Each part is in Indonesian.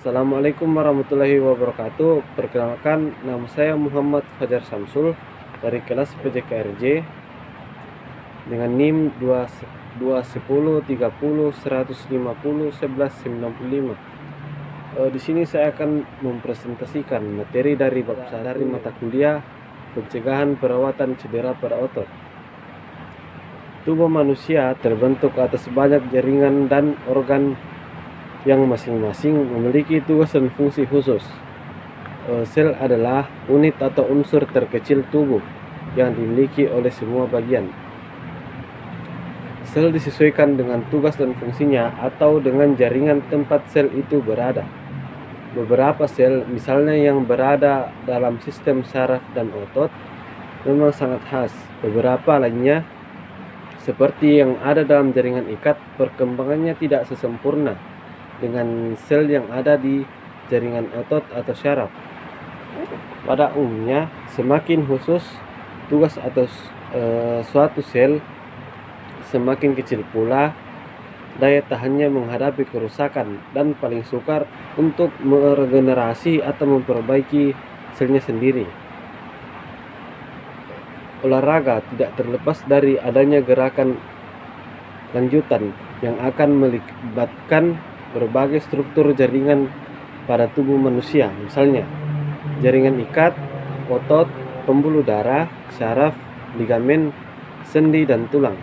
Assalamualaikum warahmatullahi wabarakatuh. Perkenalkan, nama saya Muhammad Fajar Samsul dari kelas PJKRJ dengan NIM 210 30 150 11 95. Di sini saya akan mempresentasikan materi dari bab dari mata kuliah pencegahan perawatan cedera pada otot. Tubuh manusia terbentuk atas banyak jaringan dan organ yang masing-masing memiliki tugas dan fungsi khusus. Sel adalah unit atau unsur terkecil tubuh yang dimiliki oleh semua bagian. Sel disesuaikan dengan tugas dan fungsinya atau dengan jaringan tempat sel itu berada. Beberapa sel, misalnya yang berada dalam sistem saraf dan otot, memang sangat khas. Beberapa lainnya, seperti yang ada dalam jaringan ikat, perkembangannya tidak sesempurna dengan sel yang ada di jaringan otot atau syaraf. Pada umumnya, semakin khusus tugas atau suatu sel, semakin kecil pula daya tahannya menghadapi kerusakan dan paling sukar untuk meregenerasi atau memperbaiki selnya sendiri. Olahraga tidak terlepas dari adanya gerakan lanjutan yang akan melibatkan berbagai struktur jaringan pada tubuh manusia, misalnya jaringan ikat, otot, pembuluh darah, syaraf, ligamen, sendi, dan tulang.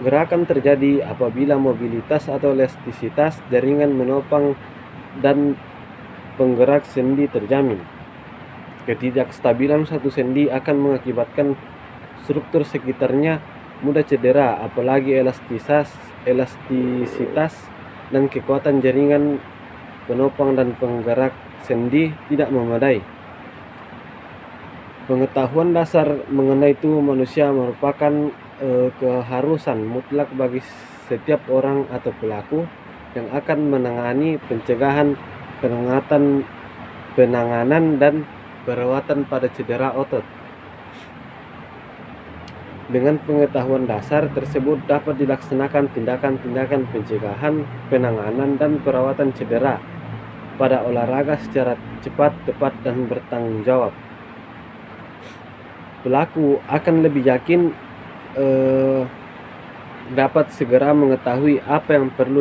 Gerakan terjadi apabila mobilitas atau elastisitas jaringan menopang dan penggerak sendi terjamin. Ketidakstabilan satu sendi akan mengakibatkan struktur sekitarnya mudah cedera, apalagi elastisitas dan kekuatan jaringan penopang dan penggerak sendi tidak memadai. Pengetahuan dasar mengenai tubuh manusia merupakan keharusan mutlak bagi setiap orang atau pelaku yang akan menangani pencegahan, penanganan dan perawatan pada cedera otot. Dengan pengetahuan dasar tersebut dapat dilaksanakan tindakan-tindakan pencegahan, penanganan, dan perawatan cedera pada olahraga secara cepat, tepat, dan bertanggung jawab. Pelaku akan lebih yakin dapat segera mengetahui apa yang perlu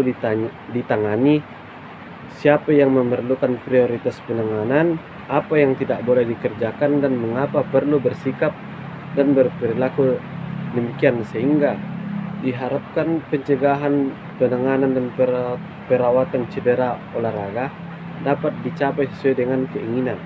ditangani, siapa yang memerlukan prioritas penanganan, apa yang tidak boleh dikerjakan, dan mengapa perlu bersikap dan berperilaku demikian, sehingga diharapkan pencegahan, penanganan, dan perawatan cedera olahraga dapat dicapai sesuai dengan keinginan.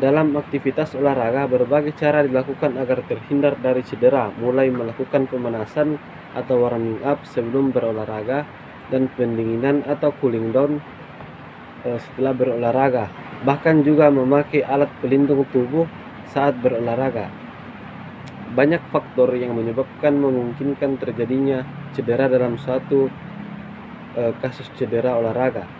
Dalam aktivitas olahraga, berbagai cara dilakukan agar terhindar dari cedera, mulai melakukan pemanasan atau warming up sebelum berolahraga dan pendinginan atau cooling down setelah berolahraga, bahkan juga memakai alat pelindung tubuh saat berolahraga. Banyak faktor yang memungkinkan terjadinya cedera dalam suatu kasus cedera olahraga.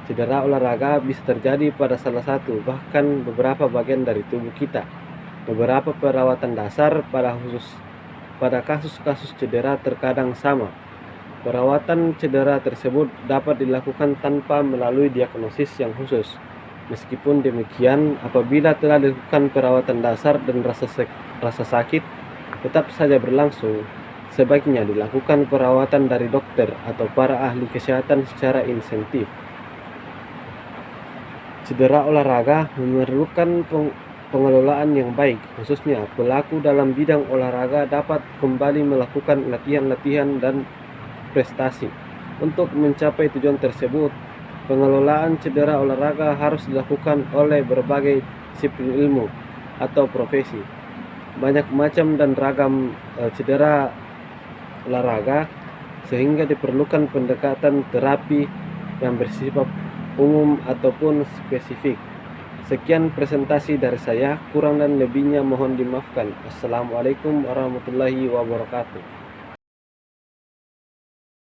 Cedera olahraga bisa terjadi pada salah satu, bahkan beberapa bagian dari tubuh kita. Beberapa perawatan dasar pada kasus-kasus cedera terkadang sama. Perawatan cedera tersebut dapat dilakukan tanpa melalui diagnosis yang khusus. Meskipun demikian, apabila telah dilakukan perawatan dasar dan rasa sakit tetap saja berlangsung, sebaiknya dilakukan perawatan dari dokter atau para ahli kesehatan secara insentif. Cedera olahraga memerlukan pengelolaan yang baik, khususnya pelaku dalam bidang olahraga dapat kembali melakukan latihan-latihan dan prestasi. Untuk mencapai tujuan tersebut, pengelolaan cedera olahraga harus dilakukan oleh berbagai disiplin ilmu atau profesi. Banyak macam dan ragam cedera olahraga, sehingga diperlukan pendekatan terapi yang bersifat umum ataupun spesifik. Sekian presentasi dari saya, kurang dan lebihnya mohon dimaafkan. Assalamualaikum warahmatullahi wabarakatuh.